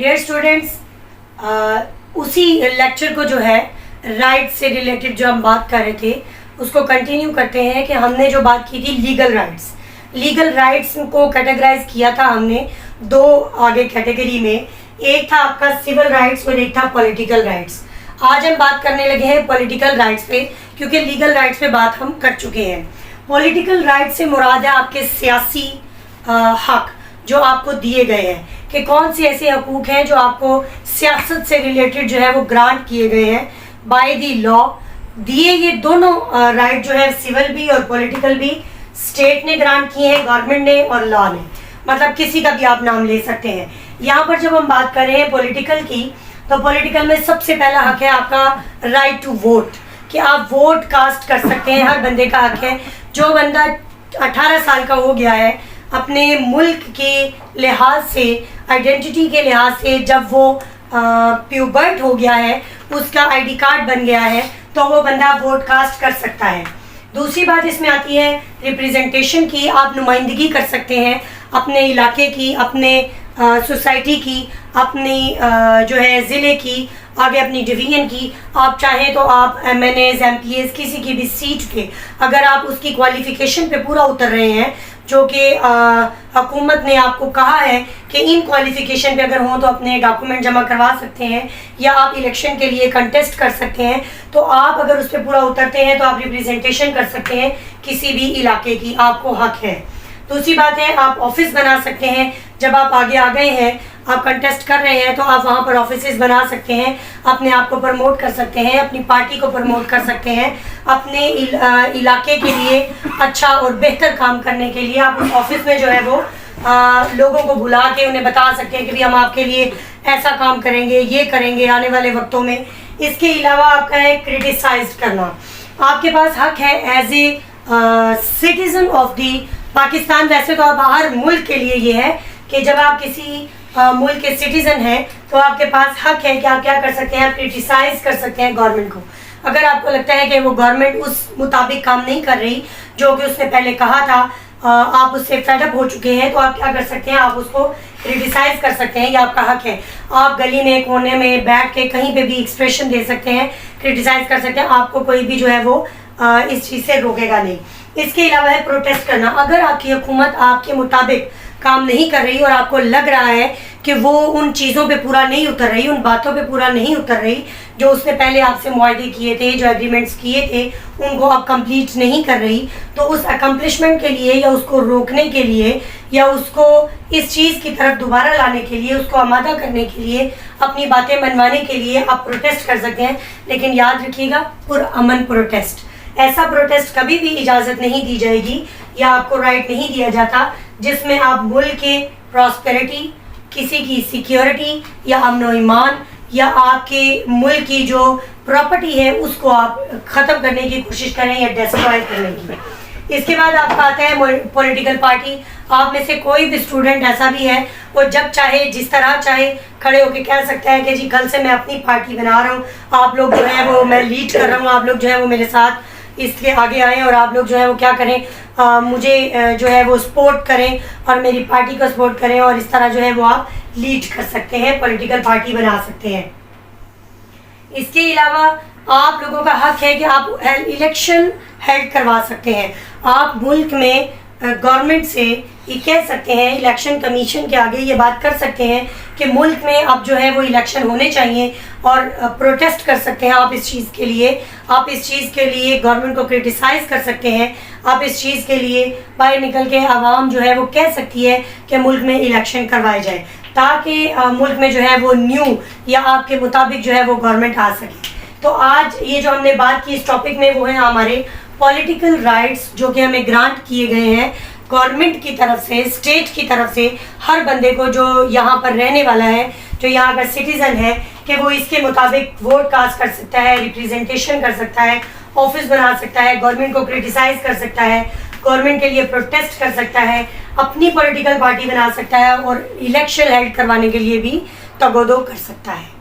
Dear students, उसी lecture को जो है राइट से रिलेटेड जो हम बात कर रहे थे उसको कंटिन्यू करते हैं कि हमने जो बात की थी लीगल राइट्स को कैटेगराइज किया था हमने दो आगे कैटेगरी में। एक था आपका सिविल राइट्स और एक था पॉलिटिकल राइट्स। आज हम बात करने लगे हैं पॉलिटिकल राइट्स पे, क्योंकि लीगल राइट्स पे बात हम कर चुके हैं। पॉलिटिकल राइट्स से मुराद है आपके सियासी हक जो आपको दिए गए हैं, कि कौन से ऐसे हकूक़ हैं जो आपको सियासत से रिलेटेड जो है वो ग्रांट किए गए हैं बाय दी लॉ। दिए ये दोनों राइट जो है सिविल भी और पॉलिटिकल भी स्टेट ने ग्रांट किए हैं, गवर्नमेंट ने और लॉ ने, मतलब किसी का भी आप नाम ले सकते हैं। यहाँ पर जब हम बात कर रहे हैं पॉलिटिकल की, तो पॉलिटिकल में सबसे पहला हक है आपका राइट टू वोट, कि आप वोट कास्ट कर सकते हैं। हर बंदे का हक है। जो बंदा 18 साल का हो गया है, अपने मुल्क के लिहाज से, आइडेंटिटी के लिहाज से जब वो प्यूबर्ट हो गया है, उसका आईडी कार्ड बन गया है, तो वो बंदा वोट कास्ट कर सकता है। दूसरी बात इसमें आती है रिप्रेजेंटेशन की। आप नुमाइंदगी कर सकते हैं अपने इलाके की, अपने सोसाइटी की, अपनी जो है ज़िले की, आगे अपनी डिवीज़न की। आप चाहें तो आप MNAs MPAs किसी की भी सीट पे, अगर आप उसकी क्वालिफ़िकेशन पे पूरा उतर रहे हैं, जो कि हुकूमत ने आपको कहा है कि इन क्वालिफ़िकेशन पे अगर हों तो अपने डॉक्यूमेंट जमा करवा सकते हैं, या आप इलेक्शन के लिए कंटेस्ट कर सकते हैं। तो आप अगर उस पर पूरा उतरते हैं तो आप रिप्रेजेंटेशन कर सकते हैं किसी भी इलाके की, आपको हक है। दूसरी बात है आप ऑफिस बना सकते हैं। जब आप आगे आ गए हैं, आप कंटेस्ट कर रहे हैं, तो आप वहाँ पर ऑफिसेज बना सकते हैं, अपने आप को प्रमोट कर सकते हैं, अपनी पार्टी को प्रमोट कर सकते हैं। अपने इलाके के लिए अच्छा और बेहतर काम करने के लिए आप उस ऑफिस में जो है वो लोगों को बुला के उन्हें बता सकते हैं कि भाई हम आपके लिए ऐसा काम करेंगे, ये करेंगे आने वाले वक्तों में। इसके अलावा आपका है क्रिटिसाइज करना। आपके पास हक है as a citizen of the Pakistan. वैसे तो आप हर मुल्क के लिए ये है कि जब आप किसी मुल्क के सिटीज़न हैं तो आपके पास हक है कि आप क्या कर सकते हैं, आप क्रिटिसाइज़ कर सकते हैं गवर्नमेंट को। अगर आपको लगता है कि वो गवर्नमेंट उस मुताबिक काम नहीं कर रही जो कि उसने पहले कहा था, आप उससे फेडअप हो चुके हैं, तो आप क्या कर सकते हैं, आप उसको क्रिटिसाइज़ कर सकते हैं। ये आपका हक है। आप गली में कोने में बैठ के कहीं पे भी एक्सप्रेशन दे सकते हैं, क्रिटिसाइज़ कर सकते हैं। आपको कोई भी जो है वो इस चीज़ से रोकेगा नहीं। इसके अलावा है प्रोटेस्ट करना। अगर आपकी हुकूमत आपके मुताबिक काम नहीं कर रही और आपको लग रहा है कि वो उन चीज़ों पे पूरा नहीं उतर रही, उन बातों पे पूरा नहीं उतर रही जो उसने पहले आपसे मुआहदे किए थे, जो एग्रीमेंट्स किए थे, उनको आप कंप्लीट नहीं कर रही, तो उस अकम्पलिशमेंट के लिए या उसको रोकने के लिए या उसको इस चीज़ की तरफ दोबारा लाने के लिए, उसको आमादा करने के लिए, अपनी बातें मनवाने के लिए आप प्रोटेस्ट कर सकते हैं। लेकिन याद रखिएगा, पुरअमन प्रोटेस्ट। ऐसा प्रोटेस्ट कभी भी इजाज़त नहीं दी जाएगी या आपको राइट नहीं दिया जाता जिसमें आप मुल्क के प्रॉस्पेरिटी, किसी की सिक्योरिटी या अमन व ईमान या आपके मुल्क की जो प्रॉपर्टी है उसको आप ख़त्म करने की कोशिश करें या डिस्ट्रॉय करने की। इसके बाद आपका आता है पॉलिटिकल पार्टी। आप में से कोई भी स्टूडेंट ऐसा भी है, वो जब चाहे जिस तरह चाहे खड़े होकर कह सकता है कि जी कल से मैं अपनी पार्टी बना रहा हूँ, आप लोग जो है वो मैं लीड कर रहा हूँ, आप लोग जो है वो मेरे साथ इसके आगे आएँ और आप लोग जो है वो क्या करें, मुझे जो है वो सपोर्ट करें और मेरी पार्टी को सपोर्ट करें, और इस तरह जो है वो आप लीड कर सकते हैं, पॉलिटिकल पार्टी बना सकते हैं। इसके अलावा आप लोगों का हक है कि आप इलेक्शन हेल्ड करवा सकते हैं। आप मुल्क में गवर्नमेंट से ये कह सकते हैं, इलेक्शन कमीशन के आगे ये बात कर सकते हैं कि मुल्क में अब जो है वो इलेक्शन होने चाहिए, और प्रोटेस्ट कर सकते हैं आप इस चीज़ के लिए। आप इस चीज़ के लिए गवर्नमेंट को क्रिटिसाइज़ कर सकते हैं। आप इस चीज़ के लिए बाहर निकल के आवाम जो है वो कह सकती है कि मुल्क में इलेक्शन करवाए जाए, ताकि मुल्क में जो है वो न्यू या आपके मुताबिक जो है वो गवर्नमेंट आ सके। तो आज ये जो हमने बात की इस टॉपिक में, वो है हमारे पॉलिटिकल राइट्स जो कि हमें ग्रांट किए गए हैं गवर्नमेंट की तरफ से, स्टेट की तरफ से। हर बंदे को जो यहाँ पर रहने वाला है, जो यहाँ का सिटीज़न है, कि वो इसके मुताबिक वोट कास्ट कर सकता है, रिप्रेजेंटेशन कर सकता है, ऑफिस बना सकता है, गवर्नमेंट को क्रिटिसाइज़ कर सकता है, गवर्नमेंट के लिए प्रोटेस्ट कर सकता है, अपनी पॉलिटिकल पार्टी बना सकता है, और इलेक्शन हेल्ड करवाने के लिए भी तगोदो कर सकता है।